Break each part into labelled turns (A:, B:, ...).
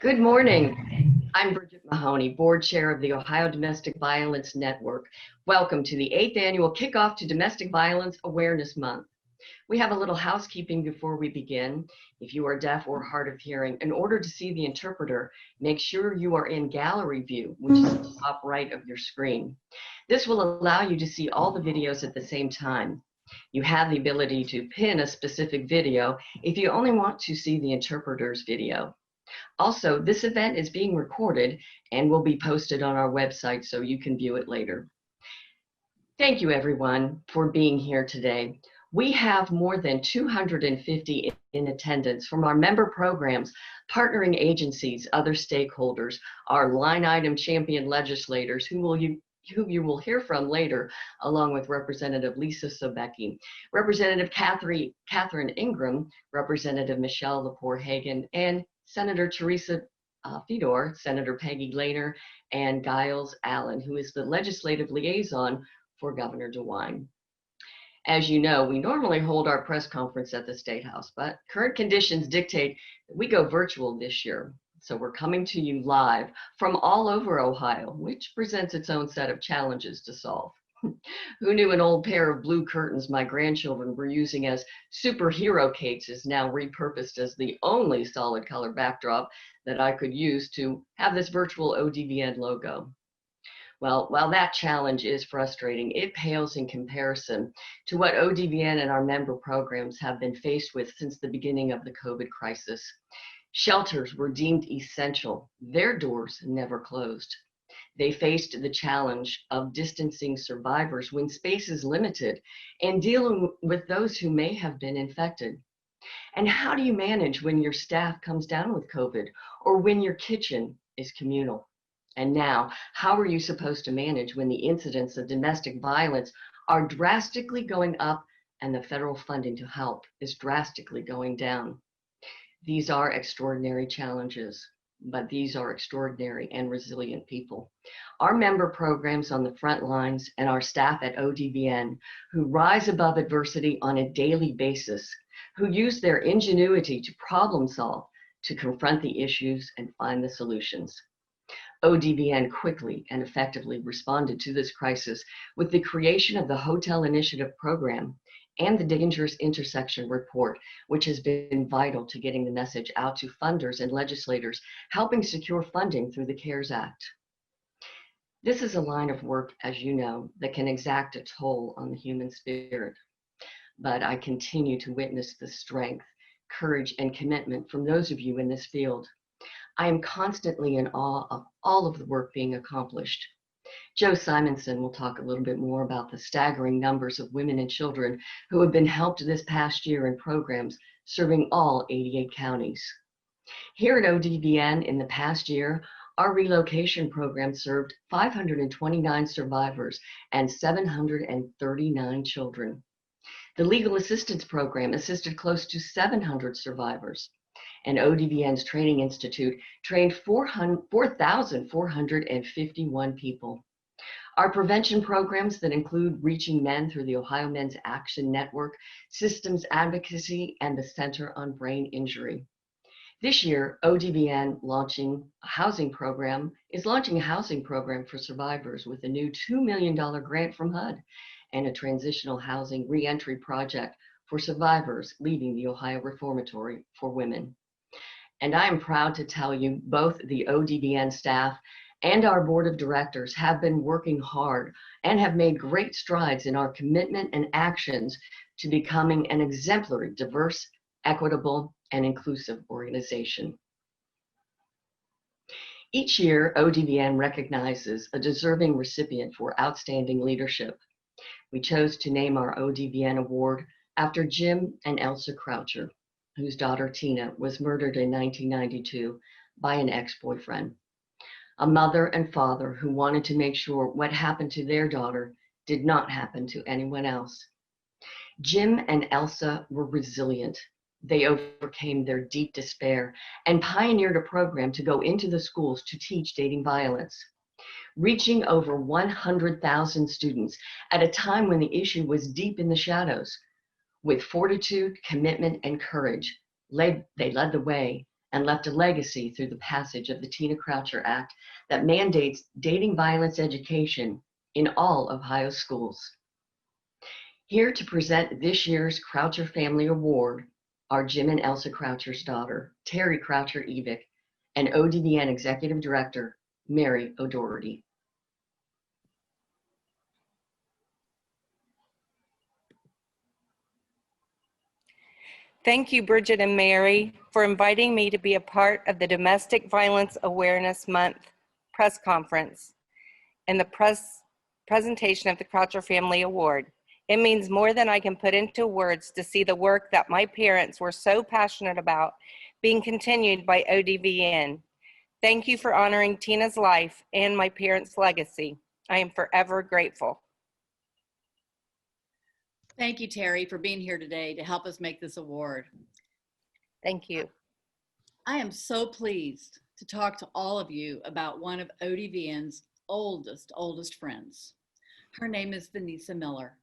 A: Good morning. I'm Bridget Mahoney, Board Chair of the Ohio Domestic Violence Network. Welcome to the 8th Annual Kickoff to Domestic Violence Awareness Month. We have a little housekeeping before we begin. If you are deaf or hard of hearing, in order to see the interpreter, make sure you are in gallery view, which is at the top right of your screen. This will allow you to see all the videos at the same time. You have the ability to pin a specific video if you only want to see the interpreter's video. Also, this event is being recorded and will be posted on our website so you can view it later. Thank you everyone for being here today. We have more than 250 in attendance from our member programs, partnering agencies, other stakeholders, our line item champion legislators who you will hear from later, along with Representative Lisa Sobecki, Representative Catherine Ingram, Representative Michelle Lepore-Hagan, and Senator Teresa Fedor, Senator Peggy Glainer, and Giles Allen, who is the legislative liaison for Governor DeWine. As you know, we normally hold our press conference at the State House, but current conditions dictate that we go virtual this year. So we're coming to you live from all over Ohio, which presents its own set of challenges to solve. Who knew an old pair of blue curtains my grandchildren were using as superhero capes is now repurposed as the only solid color backdrop that I could use to have this virtual ODVN logo? Well, while that challenge is frustrating, it pales in comparison to what ODVN and our member programs have been faced with since the beginning of the COVID crisis. Shelters were deemed essential. Their doors never closed. They faced the challenge of distancing survivors when space is limited and dealing with those who may have been infected. And how do you manage when your staff comes down with COVID or when your kitchen is communal? And now, how are you supposed to manage when the incidents of domestic violence are drastically going up and the federal funding to help is drastically going down? These are extraordinary challenges, but these are extraordinary and resilient people. Our member programs on the front lines and our staff at ODVN who rise above adversity on a daily basis, who use their ingenuity to problem solve, to confront the issues and find the solutions. ODVN quickly and effectively responded to this crisis with the creation of the Hotel Initiative program and the Dangerous Intersection report, which has been vital to getting the message out to funders and legislators, helping secure funding through the CARES Act. This is a line of work, as you know, that can exact a toll on the human spirit. But I continue to witness the strength, courage, and commitment from those of you in this field. I am constantly in awe of all of the work being accomplished. Joe Simonson will talk a little bit more about the staggering numbers of women and children who have been helped this past year in programs serving all 88 counties. Here at ODVN in the past year, our relocation program served 529 survivors and 739 children. The Legal Assistance Program assisted close to 700 survivors. And ODVN's Training Institute trained 4,451 people. Our prevention programs that include Reaching Men through the Ohio Men's Action Network, Systems Advocacy, and the Center on Brain Injury. This year, ODVN is launching a housing program for survivors with a new $2 million grant from HUD and a transitional housing reentry project for survivors leaving the Ohio Reformatory for Women. And I am proud to tell you both the ODVN staff and our board of directors have been working hard and have made great strides in our commitment and actions to becoming an exemplary, diverse, equitable, and inclusive organization. Each year, ODVN recognizes a deserving recipient for outstanding leadership. We chose to name our ODVN award after Jim and Elsa Croucher, whose daughter Tina was murdered in 1992 by an ex-boyfriend. A mother and father who wanted to make sure what happened to their daughter did not happen to anyone else. Jim and Elsa were resilient. They overcame their deep despair and pioneered a program to go into the schools to teach dating violence, reaching over 100,000 students at a time when the issue was deep in the shadows. With fortitude, commitment, and courage, they led the way and left a legacy through the passage of the Tina Croucher Act that mandates dating violence education in all Ohio schools. Here to present this year's Croucher Family Award are Jim and Elsa Croucher's daughter, Terry Croucher-Evick, and ODVN Executive Director, Mary O'Doherty.
B: Thank you, Bridget and Mary, for inviting me to be a part of the Domestic Violence Awareness Month press conference and the presentation of the Croucher Family Award. It means more than I can put into words to see the work that my parents were so passionate about being continued by ODVN. Thank you for honoring Tina's life and my parents' legacy. I am forever grateful.
C: Thank you, Terry, for being here today to help us make this award.
B: Thank you.
C: I am so pleased to talk to all of you about one of ODVN's oldest friends. Her name is Vanessa Miller.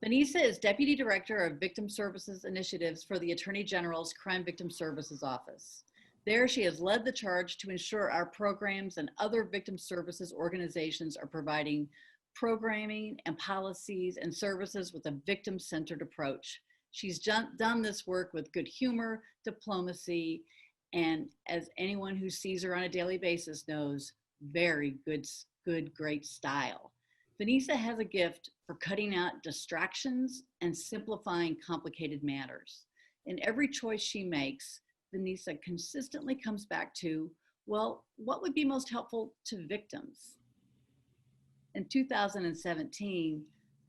C: Vanessa is Deputy Director of Victim Services Initiatives for the Attorney General's Crime Victim Services Office. There, she has led the charge to ensure our programs and other victim services organizations are providing programming and policies and services with a victim-centered approach. She's done this work with good humor, diplomacy, and as anyone who sees her on a daily basis knows, very great style. Vanessa has a gift for cutting out distractions and simplifying complicated matters. In every choice she makes, Vanessa consistently comes back to, well, what would be most helpful to victims? In 2017,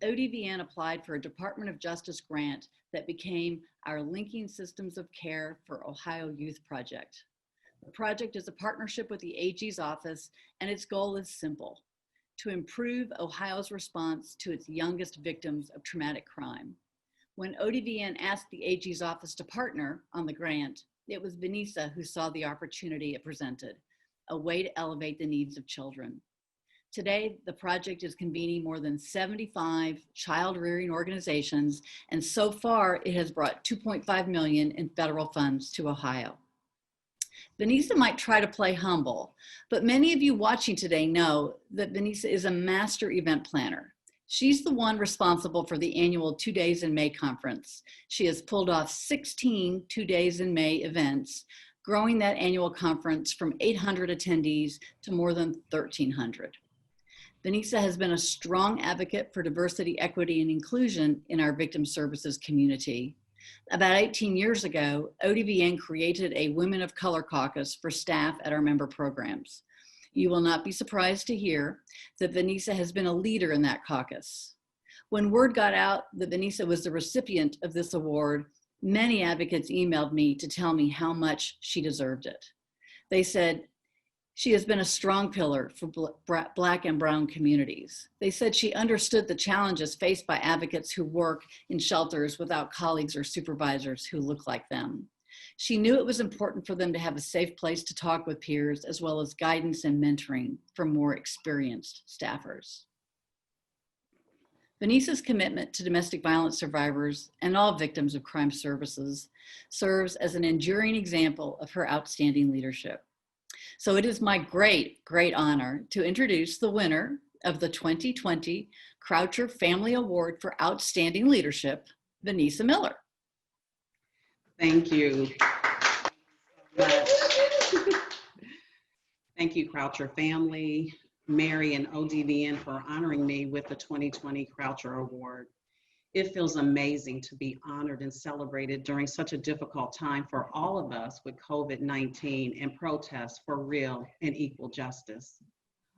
C: ODVN applied for a Department of Justice grant that became our Linking Systems of Care for Ohio Youth project. The project is a partnership with the AG's office, and its goal is simple: to improve Ohio's response to its youngest victims of traumatic crime. When ODVN asked the AG's office to partner on the grant, it was Vanessa who saw the opportunity it presented, a way to elevate the needs of children. Today, the project is convening more than 75 child-rearing organizations, and so far it has brought $2.5 million in federal funds to Ohio. Vanessa might try to play humble, but many of you watching today know that Vanessa is a master event planner. She's the one responsible for the annual 2 Days in May conference. She has pulled off 16 2 Days in May events, growing that annual conference from 800 attendees to more than 1,300. Vanessa has been a strong advocate for diversity, equity, and inclusion in our victim services community. About 18 years ago, ODVN created a Women of Color caucus for staff at our member programs. You will not be surprised to hear that Vanessa has been a leader in that caucus. When word got out that Vanessa was the recipient of this award, many advocates emailed me to tell me how much she deserved it. They said, she has been a strong pillar for Black and Brown communities. They said she understood the challenges faced by advocates who work in shelters without colleagues or supervisors who look like them. She knew it was important for them to have a safe place to talk with peers, as well as guidance and mentoring from more experienced staffers. Vanessa's commitment to domestic violence survivors and all victims of crime services serves as an enduring example of her outstanding leadership. So it is my great honor to introduce the winner of the 2020 Croucher Family Award for Outstanding Leadership, Vanessa Miller.
D: Thank you. Thank you, Croucher family, Mary and ODVN for honoring me with the 2020 Croucher Award. It feels amazing to be honored and celebrated during such a difficult time for all of us with COVID-19 and protests for real and equal justice.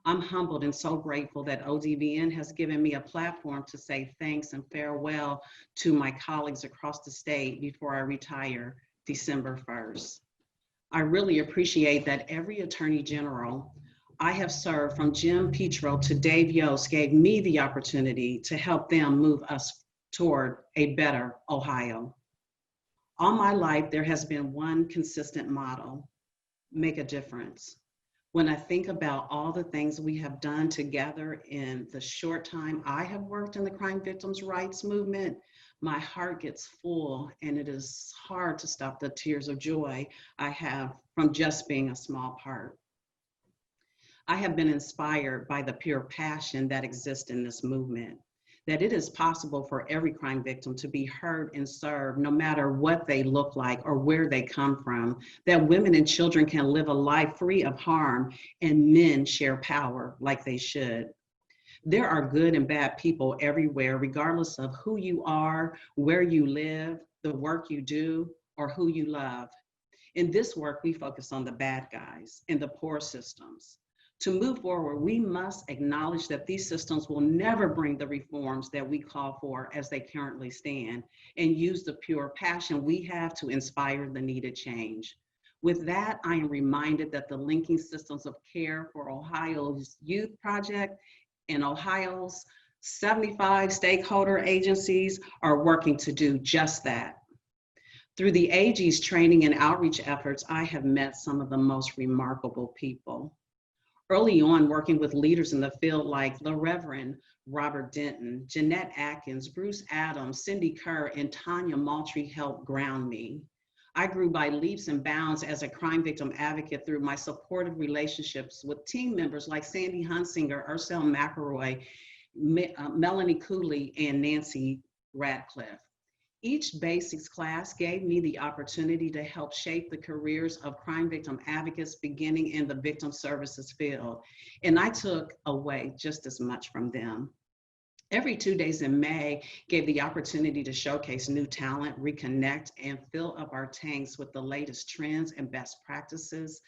D: I'm humbled and so grateful that ODVN has given me a platform to say thanks and farewell to my colleagues across the state before I retire December 1st. I really appreciate that every Attorney General I have served, from Jim Petro to Dave Yost, gave me the opportunity to help them move us toward a better Ohio. All my life, there has been one consistent motto: make a difference. When I think about all the things we have done together in the short time I have worked in the crime victims' rights movement, my heart gets full, and it is hard to stop the tears of joy I have from just being a small part. I have been inspired by the pure passion that exists in this movement, that it is possible for every crime victim to be heard and served no matter what they look like or where they come from, that women and children can live a life free of harm and men share power like they should. There are good and bad people everywhere, regardless of who you are, where you live, the work you do, or who you love. In this work, we focus on the bad guys and the poor systems. To move forward, we must acknowledge that these systems will never bring the reforms that we call for as they currently stand, and use the pure passion we have to inspire the needed change. With that, I am reminded that the Linking Systems of Care for Ohio's Youth Project and Ohio's 75 stakeholder agencies are working to do just that. Through the AG's training and outreach efforts, I have met some of the most remarkable people. Early on, working with leaders in the field like the Reverend Robert Denton, Jeanette Atkins, Bruce Adams, Cindy Kerr, and Tanya Moultrie helped ground me. I grew by leaps and bounds as a crime victim advocate through my supportive relationships with team members like Sandy Hunsinger, Ursel McElroy, Melanie Cooley, and Nancy Radcliffe. Each basics class gave me the opportunity to help shape the careers of crime victim advocates beginning in the victim services field, and I took away just as much from them. Every 2 days in May gave the opportunity to showcase new talent, reconnect, and fill up our tanks with the latest trends and best practices.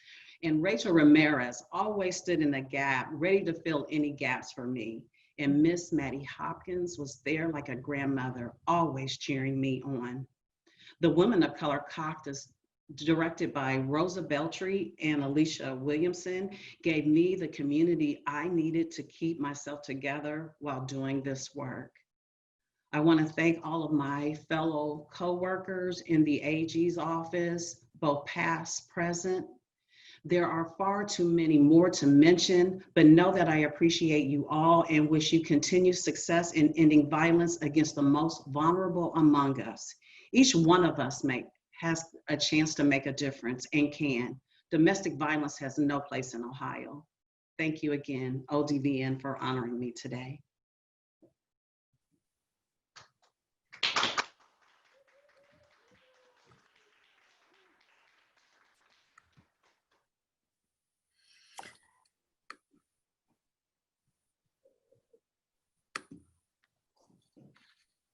D: And Rachel Ramirez always stood in the gap, ready to fill any gaps for me. And Miss Maddie Hopkins was there like a grandmother, always cheering me on. The Women of Color Caucus, directed by Rosa Beltry and Alicia Williamson, gave me the community I needed to keep myself together while doing this work. I want to thank all of my fellow co-workers in the AG's office, both past, present. There are far too many more to mention, but know that I appreciate you all and wish you continued success in ending violence against the most vulnerable among us. Each one of us has a chance to make a difference and can. Domestic violence has no place in Ohio. Thank you again, ODVN, for honoring me today.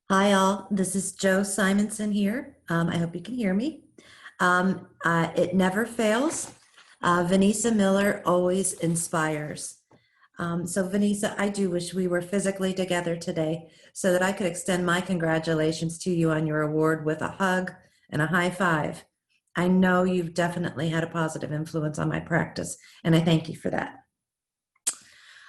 E: Hi all, this is Jo Simonson here. I hope you can hear me. It never fails. Vanessa Miller always inspires. So Vanessa, I do wish we were physically together today so that I could extend my congratulations to you on your award with a hug and a high five. I know you've definitely had a positive influence on my practice, and I thank you for that.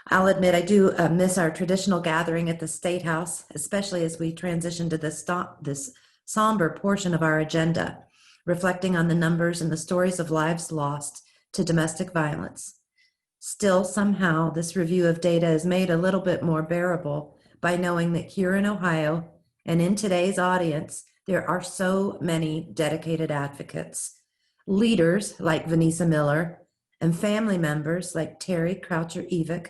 E: I'll admit I do miss our traditional gathering at the State House, especially as we transition to this somber portion of our agenda, reflecting on the numbers and the stories of lives lost to domestic violence. Still, somehow, this review of data is made a little bit more bearable by knowing that here in Ohio and in today's audience, there are so many dedicated advocates, leaders like Vanessa Miller, and family members like Terry Croucher-Evick,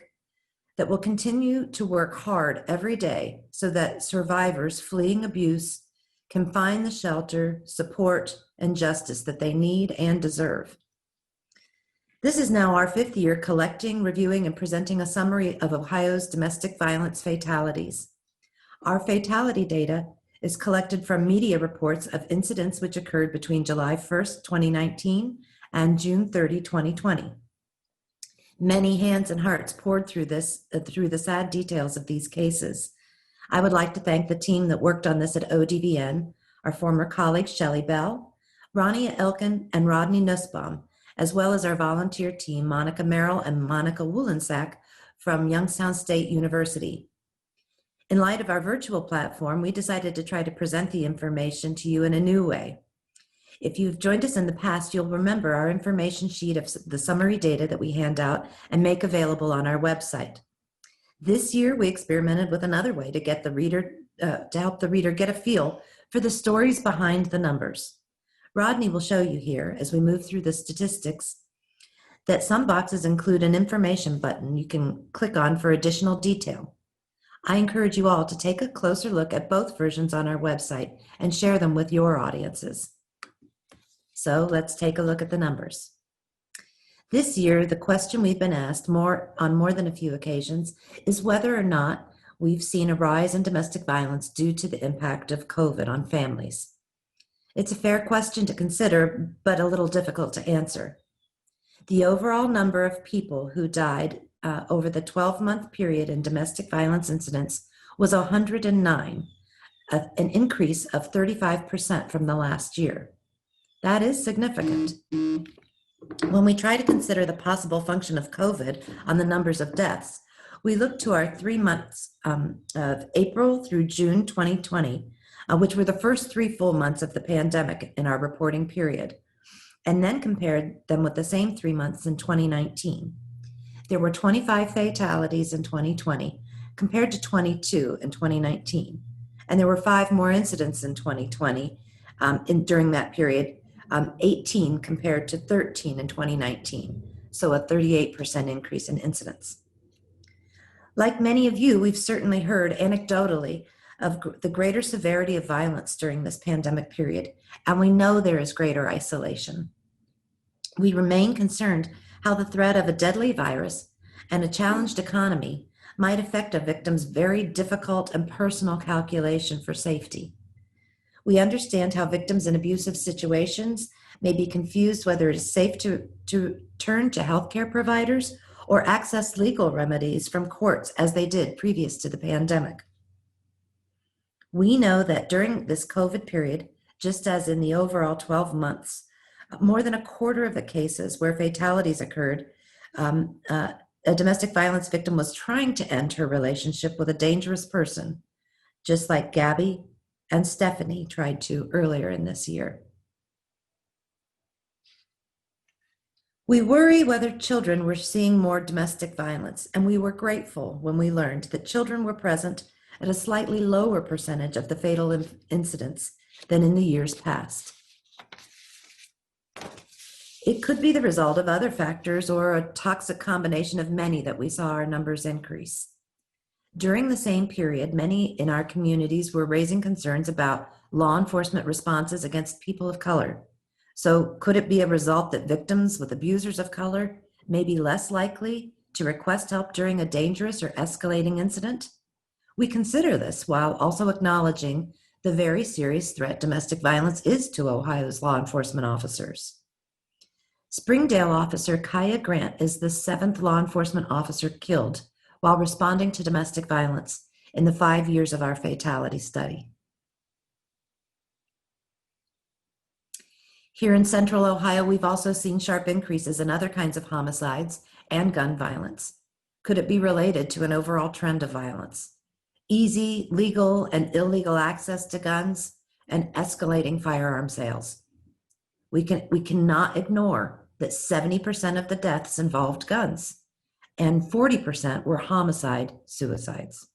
E: that will continue to work hard every day so that survivors fleeing abuse can find the shelter, support, and justice that they need and deserve. This is now our 5th year collecting, reviewing, and presenting a summary of Ohio's domestic violence fatalities. Our fatality data is collected from media reports of incidents which occurred between July 1st, 2019 and June 30, 2020. Many hands and hearts poured through the sad details of these cases. I would like to thank the team that worked on this at ODVN, our former colleagues Shelley Bell, Ronnie Elkin, and Rodney Nussbaum, as well as our volunteer team, Monica Merrill and Monica Wolensack from Youngstown State University. In light of our virtual platform, we decided to try to present the information to you in a new way. If you've joined us in the past, you'll remember our information sheet of the summary data that we hand out and make available on our website. This year, we experimented with another way to get the reader, to help the reader get a feel for the stories behind the numbers. Rodney will show you here as we move through the statistics that some boxes include an information button you can click on for additional detail. I encourage you all to take a closer look at both versions on our website and share them with your audiences. So let's take a look at the numbers. This year, the question we've been asked on more than a few occasions is whether or not we've seen a rise in domestic violence due to the impact of COVID on families. It's a fair question to consider, but a little difficult to answer. The overall number of people who died over the 12-month period in domestic violence incidents was 109, an increase of 35% from the last year. That is significant. When we try to consider the possible function of COVID on the numbers of deaths, we look to our 3 months of April through June 2020, which were the first 3 full months of the pandemic in our reporting period, and then compared them with the same 3 months in 2019. There were 25 fatalities in 2020 compared to 22 in 2019, and there were 5 more incidents in 2020 during that period, 18 compared to 13 in 2019, so a 38% increase in incidents. Like many of you, we've certainly heard anecdotally of the greater severity of violence during this pandemic period, and we know there is greater isolation. We remain concerned how the threat of a deadly virus and a challenged economy might affect a victim's very difficult and personal calculation for safety. We understand how victims in abusive situations may be confused whether it is safe to turn to healthcare providers or access legal remedies from courts as they did previous to the pandemic. We know that during this COVID period, just as in the overall 12 months, more than a quarter of the cases where fatalities occurred, a domestic violence victim was trying to end her relationship with a dangerous person, just like Gabby and Stephanie tried to earlier in this year. We worry whether children were seeing more domestic violence, and we were grateful when we learned that children were present at a slightly lower percentage of the fatal incidents than in the years past. It could be the result of other factors or a toxic combination of many that we saw our numbers increase. During the same period, many in our communities were raising concerns about law enforcement responses against people of color. So could it be a result that victims with abusers of color may be less likely to request help during a dangerous or escalating incident? We consider this while also acknowledging the very serious threat domestic violence is to Ohio's law enforcement officers. Springdale officer Kaya Grant is the 7th law enforcement officer killed while responding to domestic violence in the 5 years of our fatality study. Here in Central Ohio, we've also seen sharp increases in other kinds of homicides and gun violence. Could it be related to an overall trend of violence? Easy, legal, and illegal access to guns and escalating firearm sales. We cannot ignore that 70% of the deaths involved guns and 40% were homicide suicides.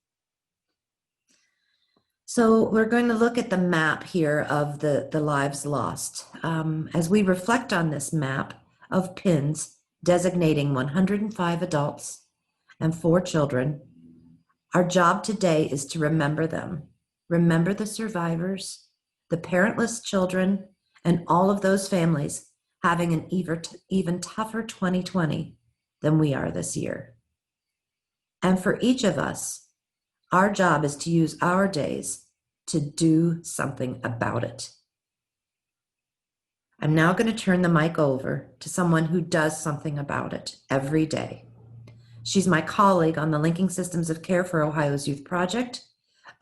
E: So we're going to look at the map here of the lives lost. As we reflect on this map of pins designating 105 adults and 4 children, our job today is to remember them. Remember the survivors, the parentless children, and all of those families having an even tougher 2020 than we are this year. And for each of us, our job is to use our days to do something about it. I'm now going to turn the mic over to someone who does something about it every day. She's my colleague on the Linking Systems of Care for Ohio's Youth Project,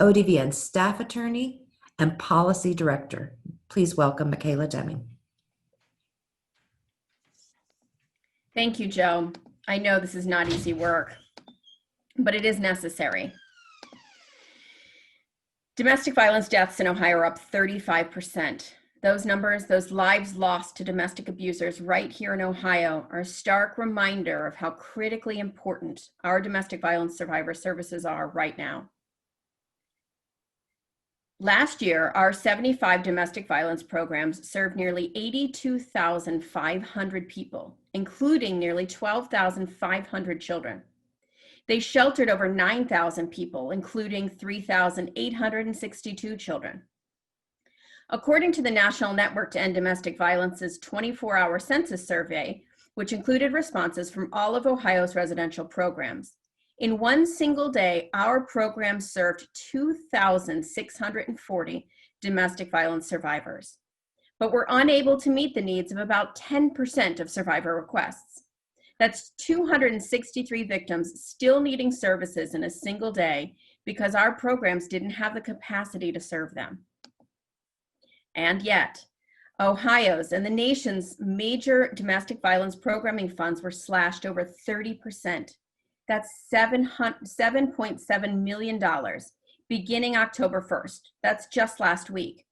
E: ODVN staff attorney, and policy director. Please welcome Michaela Deming.
F: Thank you, Joe. I know this is not easy work, but it is necessary. Domestic violence deaths in Ohio are up 35%. Those numbers, those lives lost to domestic abusers right here in Ohio, are a stark reminder of how critically important our domestic violence survivor services are right now. Last year, our 75 domestic violence programs served nearly 82,500 people, including nearly 12,500 children. They sheltered over 9,000 people, including 3,862 children. According to the National Network to End Domestic Violence's 24-hour census survey, which included responses from all of Ohio's residential programs, in one single day, our program served 2,640 domestic violence survivors, but were unable to meet the needs of about 10% of survivor requests. That's 263 victims still needing services in a single day because our programs didn't have the capacity to serve them. And yet, Ohio's and the nation's major domestic violence programming funds were slashed over 30%. That's $7.7 million beginning October 1st. That's just last week.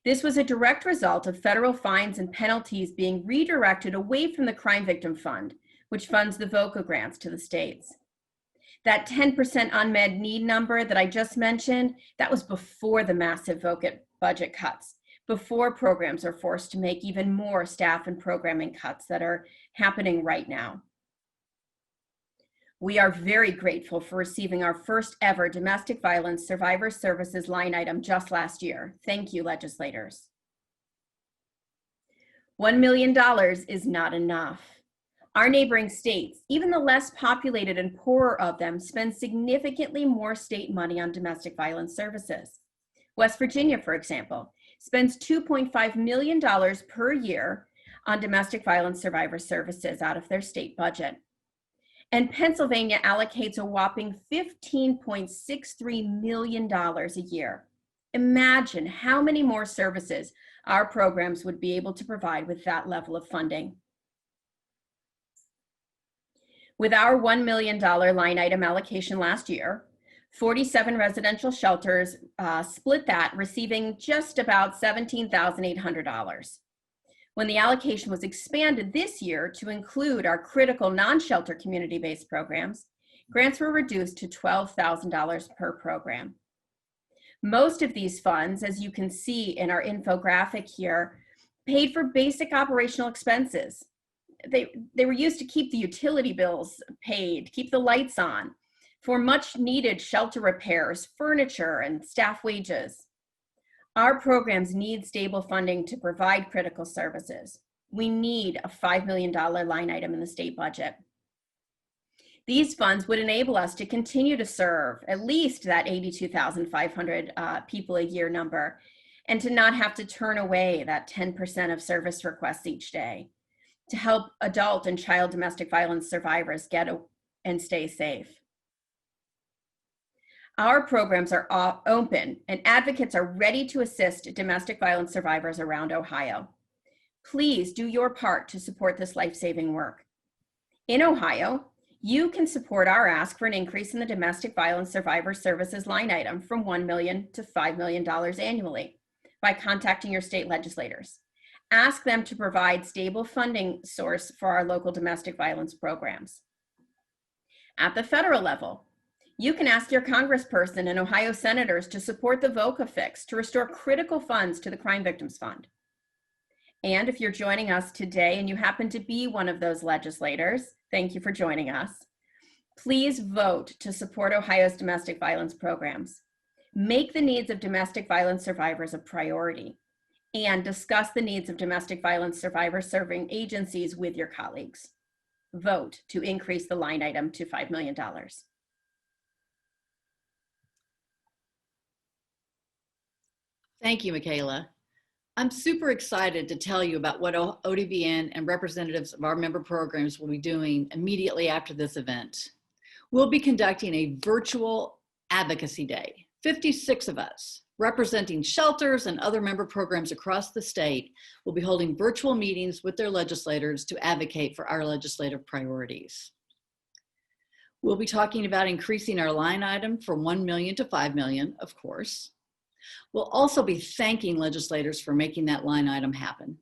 F: This was a direct result of federal fines and penalties being redirected away from the Crime Victim Fund, which funds the VOCA grants to the states. That 10% unmet need number that I just mentioned, that was before the massive VOCA budget cuts, before programs are forced to make even more staff and programming cuts that are happening right now. We are very grateful for receiving our first ever domestic violence survivor services line item just last year. Thank you, legislators. $1 million is not enough. Our neighboring states, even the less populated and poorer of them, spend significantly more state money on domestic violence services. West Virginia, for example, spends $2.5 million per year on domestic violence survivor services out of their state budget. And Pennsylvania allocates a whopping $15.63 million a year. Imagine how many more services our programs would be able to provide with that level of funding. With our $1 million line item allocation last year, 47 residential shelters split that, receiving just about $17,800. When the allocation was expanded this year to include our critical non-shelter community-based programs, grants were reduced to $12,000 per program. Most of these funds, as you can see in our infographic here, paid for basic operational expenses. They were used to keep the utility bills paid, keep the lights on, for much needed shelter repairs, furniture, and staff wages. Our programs need stable funding to provide critical services. We need a $5 million line item in the state budget. These funds would enable us to continue to serve at least that 82,500 people a year number, and to not have to turn away that 10% of service requests each day, to help adult and child domestic violence survivors get and stay safe. Our programs are open and advocates are ready to assist domestic violence survivors around Ohio. Please do your part to support this life-saving work. In Ohio, you can support our ask for an increase in the domestic violence survivor services line item from $1 million to $5 million annually by contacting your state legislators. Ask them to provide stable funding source for our local domestic violence programs. At the federal level, you can ask your congressperson and Ohio senators to support the VOCA fix to restore critical funds to the Crime Victims Fund. And if you're joining us today and you happen to be one of those legislators, thank you for joining us. Please vote to support Ohio's domestic violence programs. Make the needs of domestic violence survivors a priority, and discuss the needs of domestic violence survivor serving agencies with your colleagues. Vote to increase the line item to $5 million.
C: Thank you, Michaela. I'm super excited to tell you about what ODVN and representatives of our member programs will be doing immediately after this event. We'll be conducting a virtual advocacy day. 56 of us, representing shelters and other member programs across the state, will be holding virtual meetings with their legislators to advocate for our legislative priorities. We'll be talking about increasing our line item from 1 million to 5 million, of course. We'll also be thanking legislators for making that line item happen.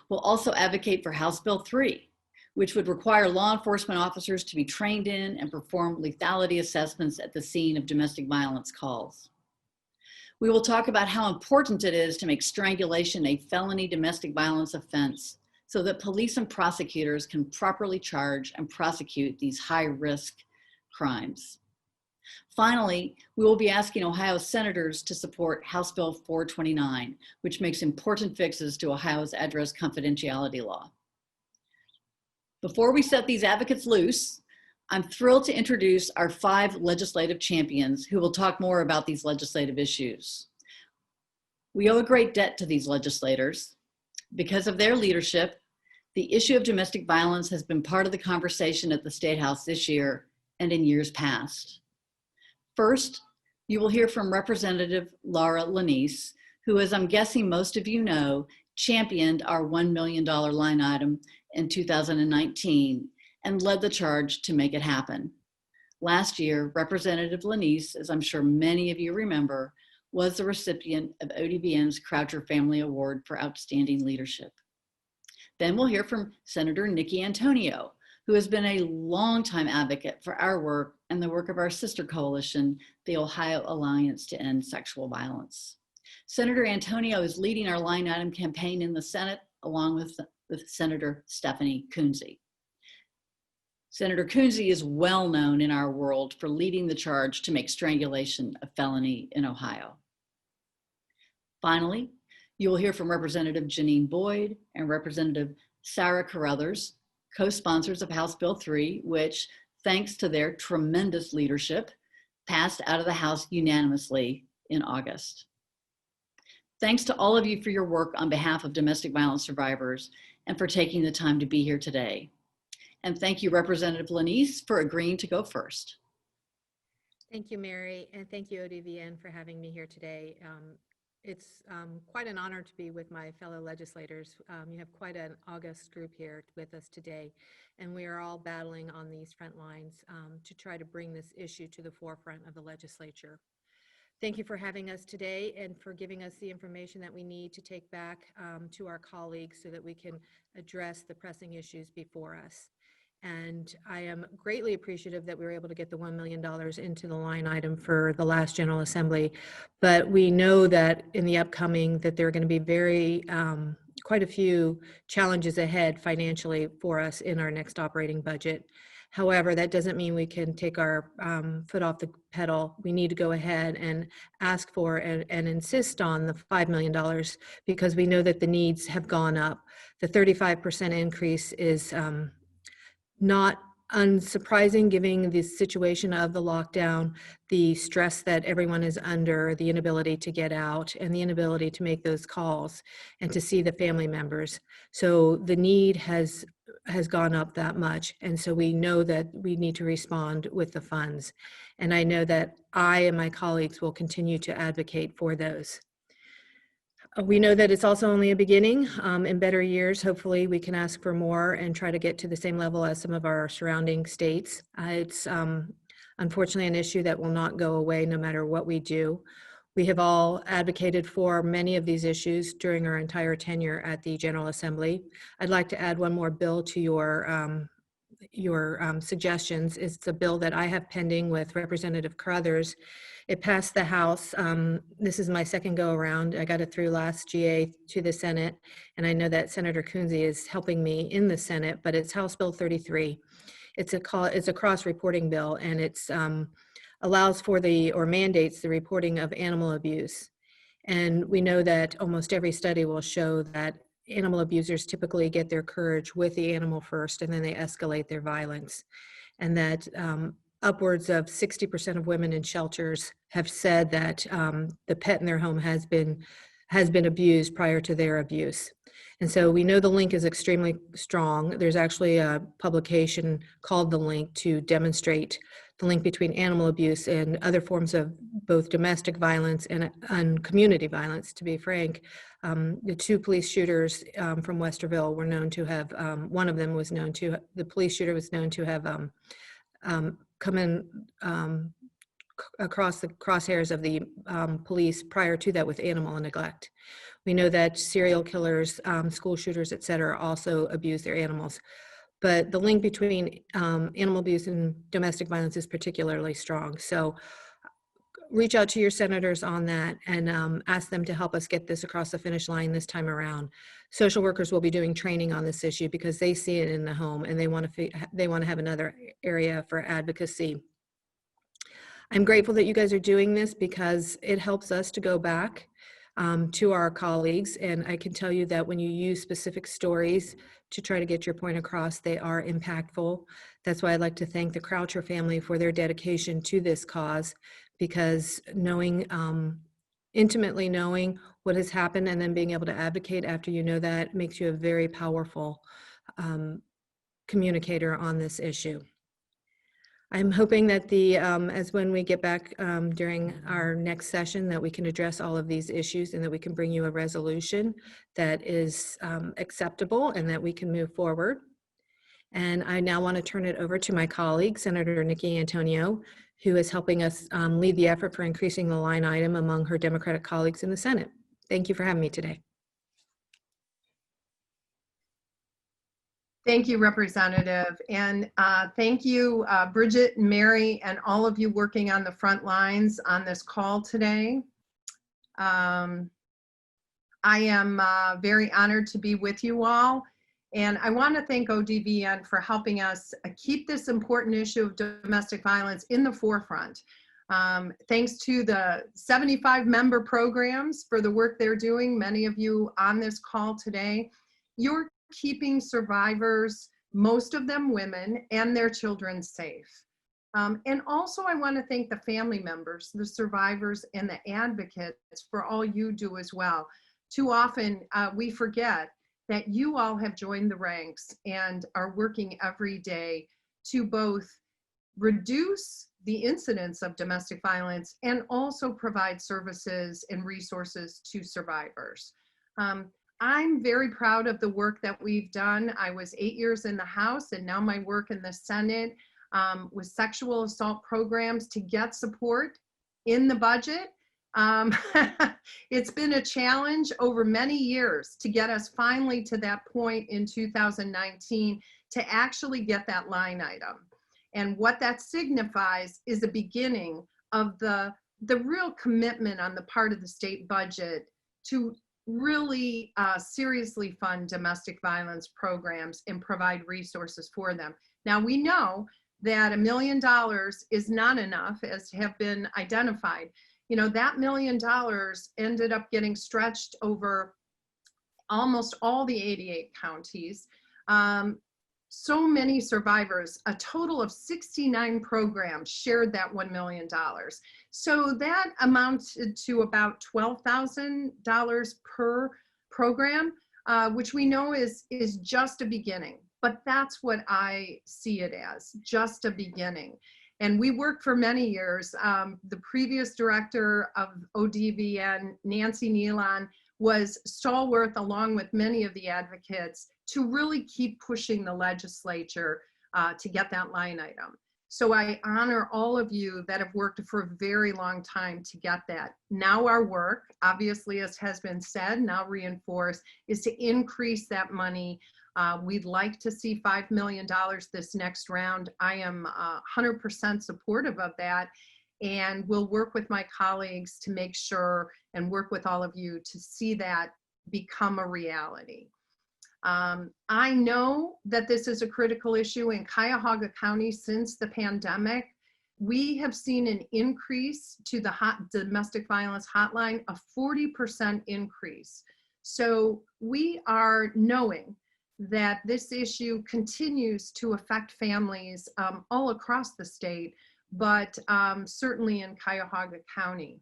C: We'll also advocate for House Bill 3, which would require law enforcement officers to be trained in and perform lethality assessments at the scene of domestic violence calls. We will talk about how important it is to make strangulation a felony domestic violence offense so that police and prosecutors can properly charge and prosecute these high-risk crimes. Finally, we will be asking Ohio senators to support House Bill 429, which makes important fixes to Ohio's address confidentiality law. Before we set these advocates loose, I'm thrilled to introduce our 5 legislative champions who will talk more about these legislative issues. We owe a great debt to these legislators. Because of their leadership, the issue of domestic violence has been part of the conversation at the State House this year and in years past. First, you will hear from Representative Laura Lanise, who, as I'm guessing most of you know, championed our $1 million line item in 2019 and led the charge to make it happen. Last year, Representative Lanise, as I'm sure many of you remember, was the recipient of ODVN's Croucher Family Award for Outstanding Leadership. Then we'll hear from Senator Nikki Antonio, who has been a longtime advocate for our work and the work of our sister coalition, the Ohio Alliance to End Sexual Violence. Senator Antonio is leading our line item campaign in the Senate, along with Senator Stephanie Coonsey. Senator Coonsey is well known in our world for leading the charge to make strangulation a felony in Ohio. Finally, you will hear from Representative Janine Boyd and Representative Sarah Carruthers, co-sponsors of House Bill 3, which, thanks to their tremendous leadership, passed out of the House unanimously in August. Thanks to all of you for your work on behalf of domestic violence survivors and for taking the time to be here today. And thank you, Representative Lanise, for agreeing to go first.
G: Thank you, Mary, and thank you, ODVN, for having me here today. It's quite an honor to be with my fellow legislators. You have quite an august group here with us today, and we are all battling on these front lines to try to bring this issue to the forefront of the legislature. Thank you for having us today and for giving us the information that we need to take back to our colleagues so that we can address the pressing issues before us. And I am greatly appreciative that we were able to get the $1 million into the line item for the last General Assembly. But we know that in the upcoming that there are going to be quite a few challenges ahead financially for us in our next operating budget. However, that doesn't mean we can take our foot off the pedal. We need to go ahead and ask for and insist on the $5 million because we know that the needs have gone up. The 35% increase is not unsurprising given the situation of the lockdown, the stress that everyone is under, the inability to get out, and the inability to make those calls and to see the family members. So the need has gone up that much. And so we know that we need to respond with the funds. And I know that I and my colleagues will continue to advocate for those. We know that it's also only a beginning. In better years, hopefully we can ask for more and try to get to the same level as some of our surrounding states. It's unfortunately an issue that will not go away no matter what we do. We have all advocated for many of these issues during our entire tenure at the General Assembly. I'd like to add one more bill to your suggestions. It's a bill that I have pending with Representative Carruthers. It passed the House. This is my second go around. I got it through last GA to the Senate, and I know that Senator Coonsey is helping me in the Senate, but it's House Bill 33. It's a cross-reporting bill, and it's allows for or mandates the reporting of animal abuse. And we know that almost every study will show that animal abusers typically get their courage with the animal first, and then they escalate their violence. And that upwards of 60% of women in shelters have said that the pet in their home has been abused prior to their abuse. And so we know the link is extremely strong. There's actually a publication called The Link to demonstrate the link between animal abuse and other forms of both domestic violence and community violence, to be frank. The 2 police shooters from Westerville were known to have, one of them was known to, the police shooter was known to have come in across the crosshairs of the police prior to that with animal neglect. We know that serial killers, school shooters, et cetera, also abuse their animals. But the link between animal abuse and domestic violence is particularly strong. So reach out to your senators on that and ask them to help us get this across the finish line this time around. Social workers will be doing training on this issue because they see it in the home and they want to have another area for advocacy. I'm grateful that you guys are doing this because it helps us to go back to our colleagues. And I can tell you that when you use specific stories to try to get your point across, they are impactful. That's why I'd like to thank the Croucher family for their dedication to this cause, because knowing, intimately knowing what has happened and then being able to advocate after you know that makes you a very powerful communicator on this issue. I'm hoping that as when we get back during our next session, that we can address all of these issues and that we can bring you a resolution that is acceptable and that we can move forward. And I now want to turn it over to my colleague, Senator Nikki Antonio, who is helping us lead the effort for increasing the line item among her Democratic colleagues in the Senate. Thank you for having me today.
H: Thank you, Representative. And thank you, Bridget, Mary, and all of you working on the front lines on this call today. I am very honored to be with you all. And I want to thank ODVN for helping us keep this important issue of domestic violence in the forefront. Thanks to the 75 member programs for the work they're doing, many of you on this call today, you're keeping survivors, most of them women, and their children safe. And also I want to thank the family members, the survivors, and the advocates for all you do as well. Too often we forget that you all have joined the ranks and are working every day to both reduce the incidence of domestic violence and also provide services and resources to survivors. I'm very proud of the work that we've done. I was 8 years in the House, and now my work in the Senate with sexual assault programs to get support in the budget. It's been a challenge over many years to get us finally to that point in 2019 to actually get that line item. And what that signifies is the beginning of the real commitment on the part of the state budget to really seriously fund domestic violence programs and provide resources for them. Now we know that $1 million is not enough, as have been identified. You know, that $1 million ended up getting stretched over almost all the 88 counties. So many survivors, a total of 69 programs shared that $1 million. So that amounted to about $12,000 per program, which we know is just a beginning. But that's what I see it as, just a beginning. And we worked for many years. The previous director of ODVN, Nancy Nealon, was stalwart along with many of the advocates to really keep pushing the legislature to get that line item. So I honor all of you that have worked for a very long time to get that. Now our work, obviously, as has been said, now reinforced, is to increase that money. We'd like to see $5 million this next round. I am 100% supportive of that. And we'll work with my colleagues to make sure and work with all of you to see that become a reality. I know that this is a critical issue in Cuyahoga County since the pandemic. We have seen an increase to the domestic violence hotline, a 40% increase. So we are knowing that this issue continues to affect families all across the state, but certainly in Cuyahoga County.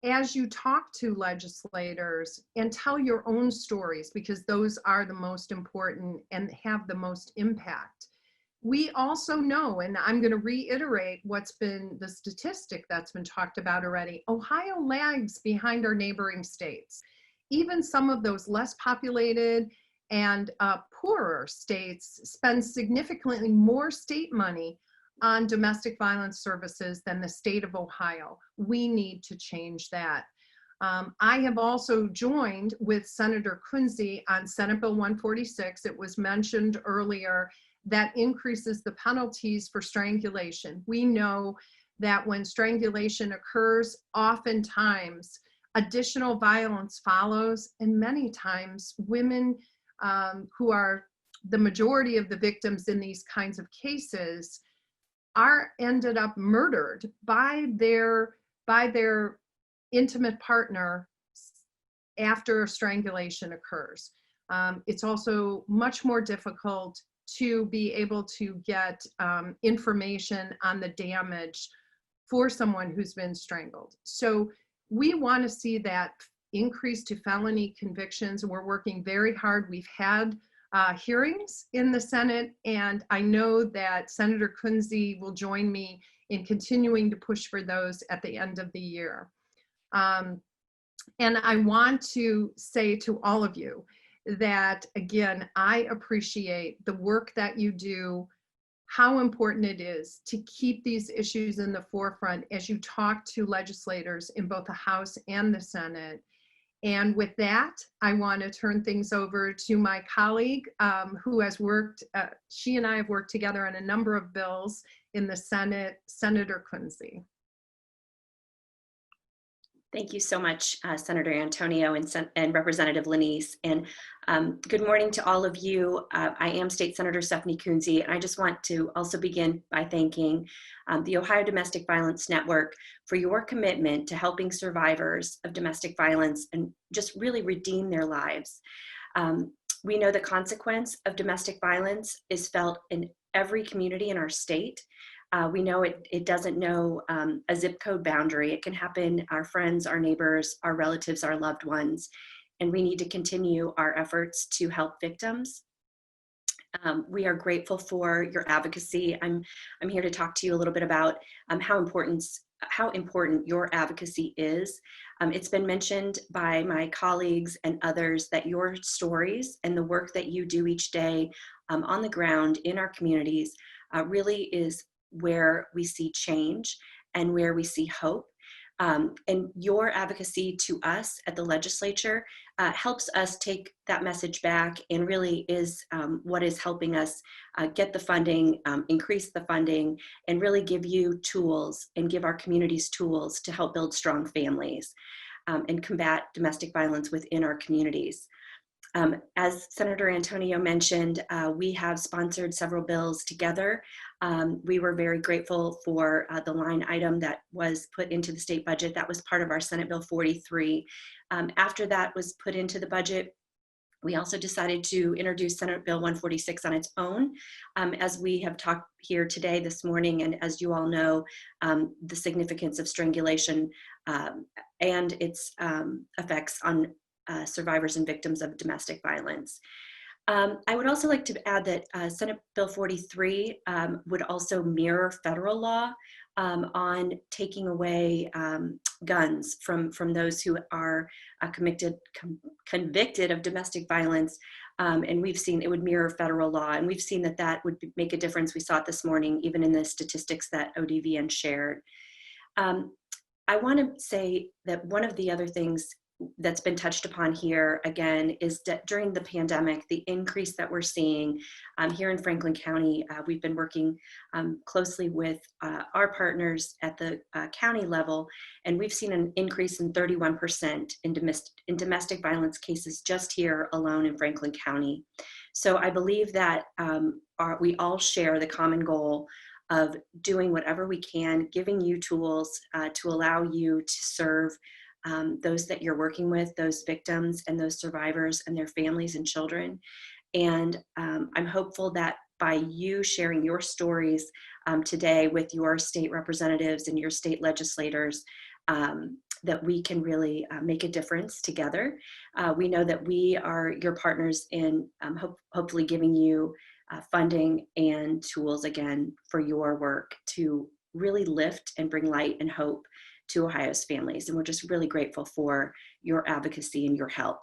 H: As you talk to legislators and tell your own stories, because those are the most important and have the most impact. We also know, and I'm going to reiterate what's been the statistic that's been talked about already, Ohio lags behind our neighboring states. Even some of those less populated and poorer states spend significantly more state money on domestic violence services than the state of Ohio. We need to change that. I have also joined with Senator Kunze on Senate Bill 146. It was mentioned earlier that increases the penalties for strangulation. We know that when strangulation occurs, oftentimes additional violence follows, and many times women who are the majority of the victims in these kinds of cases are ended up murdered by their intimate partner after strangulation occurs. It's also much more difficult to be able to get information on the damage for someone who's been strangled. So we want to see that increase to felony convictions. We're working very hard. We've had hearings in the Senate, and I know that Senator Kunze will join me in continuing to push for those at the end of the year. And I want to say to all of you that, again, I appreciate the work that you do, how important it is to keep these issues in the forefront as you talk to legislators in both the House and the Senate. And with that, I want to turn things over to my colleague who has worked, she and I have worked together on a number of bills in the Senate, Senator Kunze.
I: Thank you so much, Senator Antonio and Representative Lenise. And good morning to all of you. I am State Senator Stephanie Kunze, and I just want to also begin by thanking the Ohio Domestic Violence Network for your commitment to helping survivors of domestic violence and just really redeem their lives. We know the consequence of domestic violence is felt in every community in our state. We know it doesn't know a zip code boundary. It can happen, our friends, our neighbors, our relatives, our loved ones, and we need to continue our efforts to help victims. We are grateful for your advocacy. I'm here to talk to you a little bit about how important your advocacy is. It's been mentioned by my colleagues and others that your stories and the work that you do each day on the ground in our communities really is where we see change and where we see hope. And your advocacy to us at the legislature helps us take that message back and really is what is helping us get the funding, increase the funding, and really give you tools and give our communities tools to help build strong families and combat domestic violence within our communities. As Senator Antonio mentioned, we have sponsored several bills together. We were very grateful for the line item that was put into the state budget. That was part of our Senate Bill 43. After that was put into the budget, we also decided to introduce Senate Bill 146 on its own. As we have talked here today, this morning, and as you all know, the significance of strangulation and its effects on survivors and victims of domestic violence. I would also like to add that Senate Bill 43 would also mirror federal law on taking away guns from those who are convicted of domestic violence. And we've seen it would mirror federal law, and we've seen that would make a difference. We saw it this morning, even in the statistics that ODVN shared. I want to say that one of the other things that's been touched upon here again is that during the pandemic, the increase that we're seeing here in Franklin County, we've been working closely with our partners at the county level, and we've seen an increase in 31% in domestic violence cases just here alone in Franklin County. So I believe that we all share the common goal of doing whatever we can, giving you tools to allow you to serve those that you're working with, those victims and those survivors and their families and children. And I'm hopeful that by you sharing your stories today with your state representatives and your state legislators, that we can really make a difference together. We know that we are your partners in hopefully giving you funding and tools again for your work to really lift and bring light and hope to Ohio's families. And we're just really grateful for your advocacy and your help.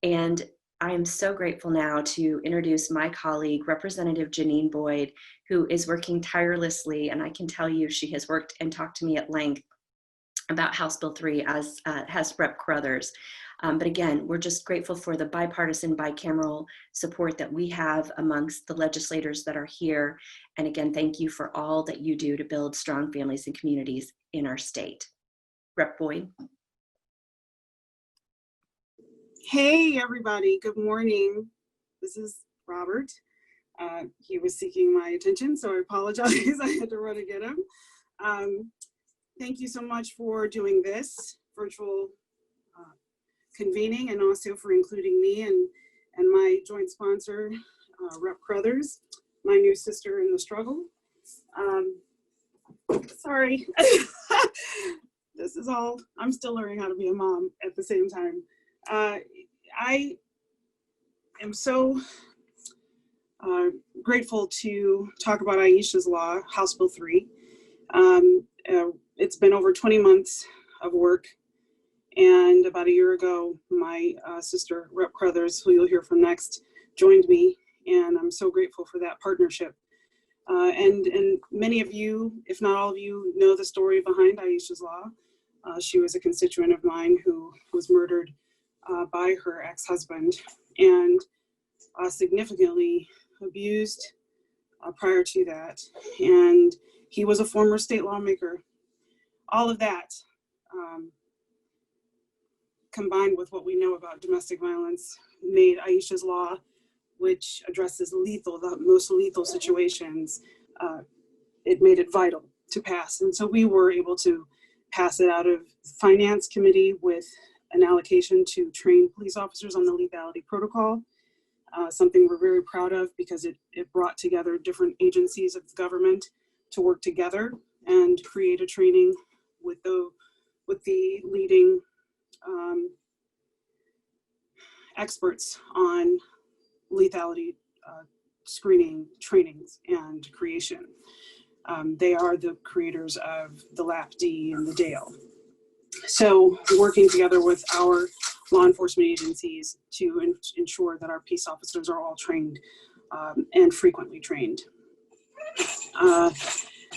I: And I am so grateful now to introduce my colleague, Representative Janine Boyd, who is working tirelessly. And I can tell you she has worked and talked to me at length about House Bill 3, as has Rep. Crothers. But again, we're just grateful for the bipartisan, bicameral support that we have amongst the legislators that are here. And again, thank you for all that you do to build strong families and communities in our state. Rep. Boyd.
J: Hey, everybody. Good morning. This is Robert. He was seeking my attention, so I apologize. I had to run to get him. Thank you so much for doing this virtual convening, and also for including me and my joint sponsor, Rep. Crothers, my new sister in the struggle. Sorry. This is all, I'm still learning how to be a mom at the same time. I am so grateful to talk about Aisha's Law, House Bill 3. It's been over 20 months of work, and about a year ago, my sister, Rep. Crothers, who you'll hear from next, joined me, and I'm so grateful for that partnership. And many of you, if not all of you, know the story behind Aisha's Law. She was a constituent of mine who was murdered by her ex-husband and significantly abused prior to that. And he was a former state lawmaker. All of that combined with what we know about domestic violence made Aisha's Law, which addresses lethal, the most lethal situations, it made it vital to pass. And so we were able to pass it out of Finance Committee with an allocation to train police officers on the lethality protocol, something we're very proud of because it brought together different agencies of government to work together and create a training with the leading experts on lethality screening, trainings, and creation. They are the creators of the LAPD and the DALE. So working together with our law enforcement agencies to ensure that our peace officers are all trained and frequently trained.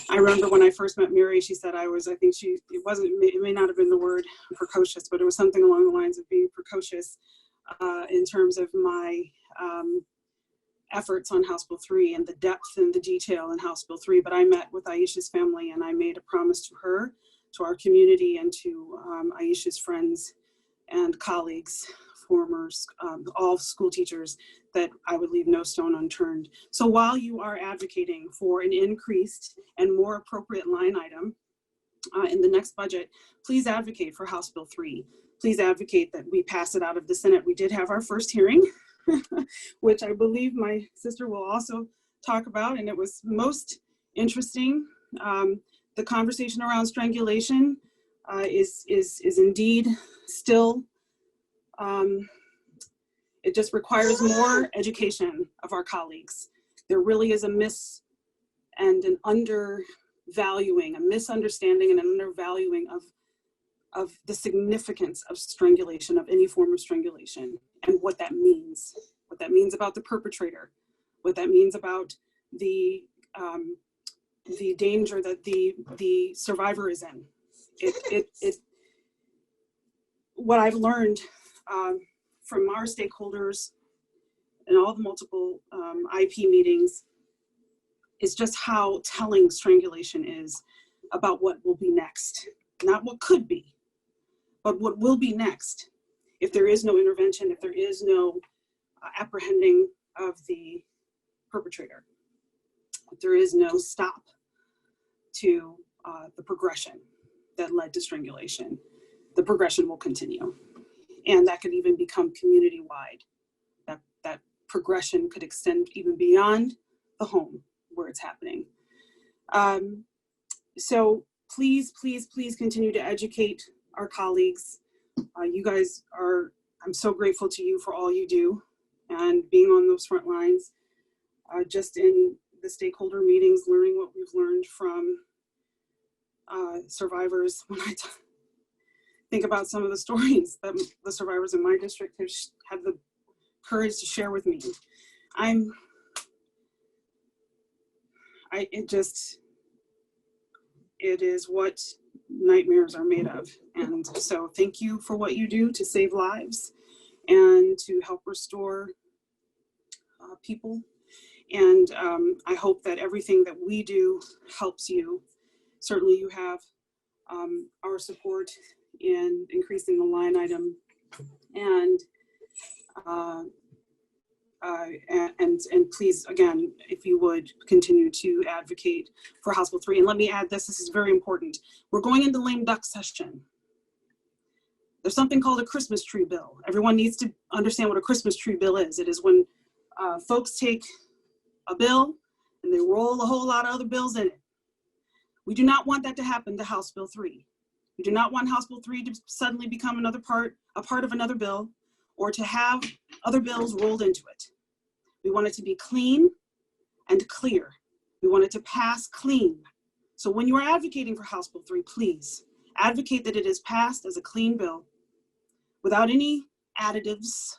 J: I remember when I first met Mary, she said it may not have been the word precocious, but it was something along the lines of being precocious in terms of my efforts on House Bill 3 and the depth and the detail in House Bill 3. But I met with Aisha's family and I made a promise to her, to our community, and to Aisha's friends and colleagues, formers, all school teachers, that I would leave no stone unturned. So while you are advocating for an increased and more appropriate line item in the next budget, please advocate for House Bill 3. Please advocate that we pass it out of the Senate. We did have our first hearing, which I believe my sister will also talk about, and it was most interesting. The conversation around strangulation is indeed still, it just requires more education of our colleagues. There really is a misunderstanding and an undervaluing of the significance of strangulation, of any form of strangulation, and what that means about the perpetrator, what that means about the danger that the survivor is in. What I've learned from our stakeholders and all the multiple IP meetings is just how telling strangulation is about what will be next. Not what could be, but what will be next if there is no intervention, if there is no apprehending of the perpetrator, if there is no stop to the progression that led to strangulation. The progression will continue. And that could even become community-wide. That progression could extend even beyond the home where it's happening. So please, please, please continue to educate our colleagues. You guys are, I'm so grateful to you for all you do and being on those front lines. Just in the stakeholder meetings, learning what we've learned from survivors. When I think about some of the stories that the survivors in my district have had the courage to share with me, it is what nightmares are made of. And so thank you for what you do to save lives and to help restore people. And I hope that everything that we do helps you. Certainly you have our support in increasing the line item, and please, again, if you would continue to advocate for House Bill 3. And let me add this is very important. We're going into lame duck session. There's something called a Christmas tree bill. Everyone needs to understand what a Christmas tree bill is. It is when folks take a bill and they roll a whole lot of other bills in it. We do not want that to happen to House Bill 3. We do not want House Bill 3 to suddenly become a part of another bill, or to have other bills rolled into it. We want it to be clean and clear. We want it to pass clean. So when you are advocating for House Bill 3, please advocate that it is passed as a clean bill without any additives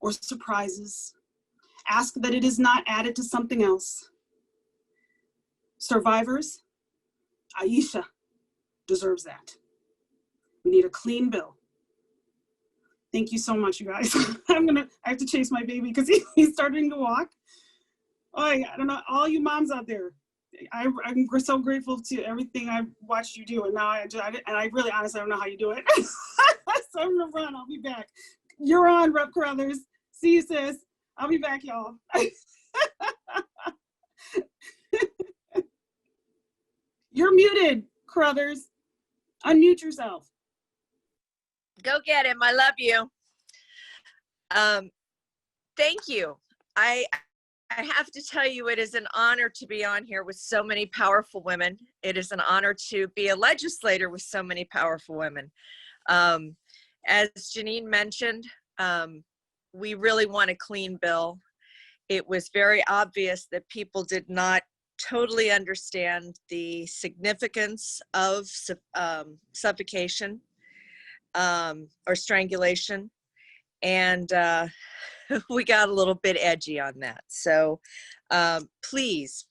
J: or surprises. Ask that it is not added to something else. Survivors, Aisha deserves that. We need a clean bill. Thank you so much, you guys. I have to chase my baby because he's starting to walk. Oh, I don't know, all you moms out there, I'm so grateful to everything I've watched you do. And now I really honestly don't know how you do it. So I'm gonna run, I'll be back. You're on, Rep. Carruthers. See you, sis. I'll be back, y'all. You're muted, Carruthers. Unmute yourself.
K: Go get him. I love you. Thank you. I have to tell you, it is an honor to be on here with so many powerful women. It is an honor to be a legislator with so many powerful women. As Janine mentioned, we really want a clean bill. It was very obvious that people did not totally understand the significance of suffocation or strangulation, and we got a little bit edgy on that. So please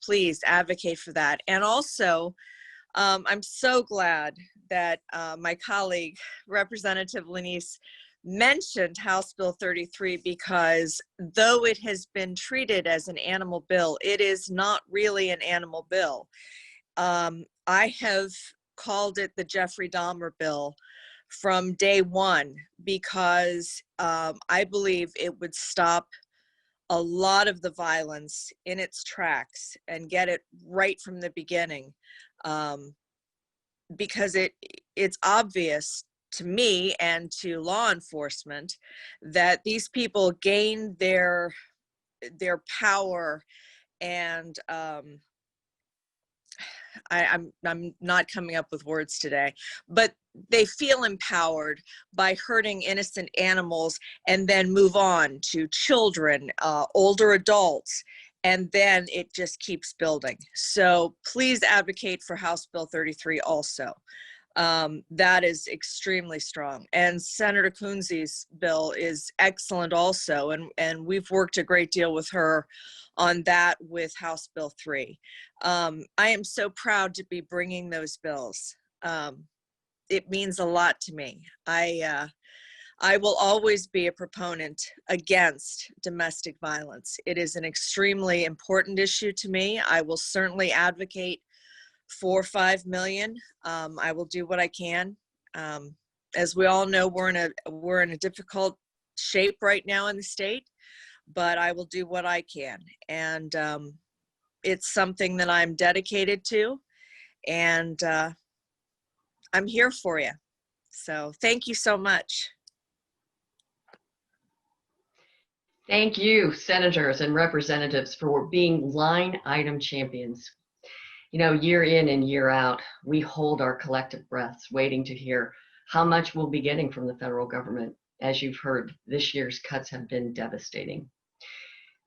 K: advocate for that. And also, I'm so glad that my colleague, Representative Lenice, mentioned House Bill 33, because though it has been treated as an animal bill, it is not really an animal bill. I have called it the Jeffrey Dahmer bill from day one, because I believe it would stop a lot of the violence in its tracks and get it right from the beginning, because it's obvious to me and to law enforcement that these people gain their power, and I'm not coming up with words today, but they feel empowered by hurting innocent animals and then move on to children, older adults, and then it just keeps building. So please advocate for House Bill 33 also. That is extremely strong. And Senator Coonsey's bill is excellent also, and we've worked a great deal with her on that with House Bill 3. I am so proud to be bringing those bills. It means a lot to me. I will always be a proponent against domestic violence. It is an extremely important issue to me. I will certainly advocate for 5 million. I will do what I can. As we all know, we're in a difficult shape right now in the state, but I will do what I can. And it's something that I'm dedicated to, and I'm here for you. So thank you so much.
A: Thank you, senators and representatives, for being line item champions. You know, year in and year out, we hold our collective breaths waiting to hear how much we'll be getting from the federal government. As you've heard, this year's cuts have been devastating.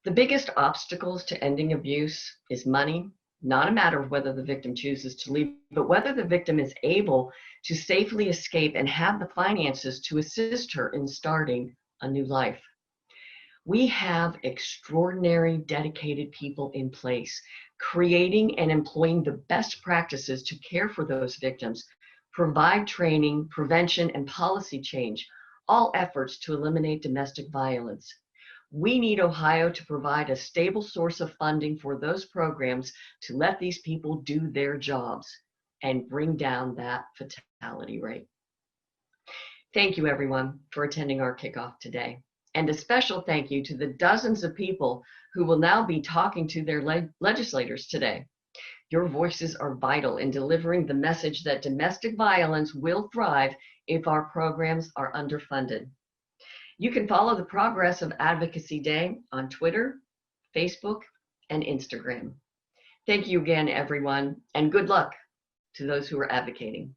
A: The biggest obstacles to ending abuse is money, not a matter of whether the victim chooses to leave, but whether the victim is able to safely escape and have the finances to assist her in starting a new life. We have extraordinary, dedicated people in place creating and employing the best practices to care for those victims, provide training, prevention, and policy change, all efforts to eliminate domestic violence. We need Ohio to provide a stable source of funding for those programs to let these people do their jobs and bring down that fatality rate. Thank you, everyone, for attending our kickoff today. And a special thank you to the dozens of people who will now be talking to their legislators today. Your voices are vital in delivering the message that domestic violence will thrive if our programs are underfunded. You can follow the progress of Advocacy Day on Twitter, Facebook, and Instagram. Thank you again, everyone, and good luck to those who are advocating.